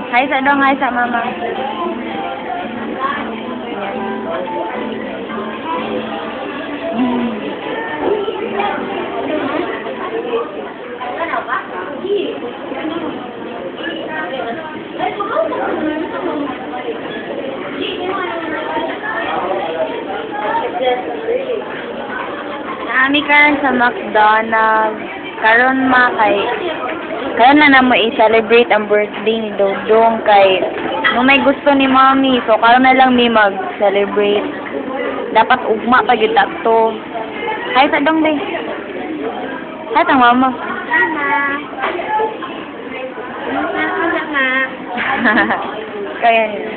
Hi sa dong, hi sa mama. Naami karon sa McDonald's. Karon karon na mo i-celebrate ang birthday ni Dodong kay nung may gusto ni Mommy, so karon na lang mi mag-celebrate. Dapat ugma pa gyud ato. Hi sa dong day. Hi ta mama. Kaya niya.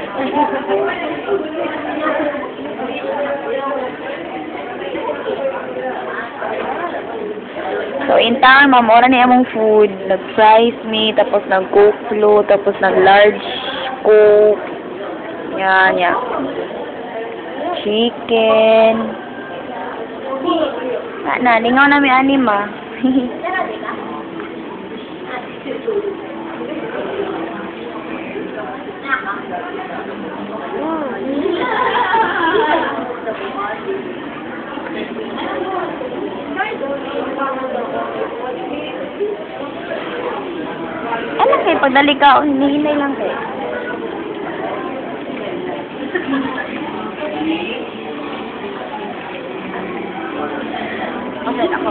So, in town, mamora ni among food. Nag-fries me, tapos nag-coke flow, tapos nag-large coke. Yan, yan. Chicken. Ningaw na may anima. Ano kayo, pagdali ka, hinihinay lang kayo. Okay, ako.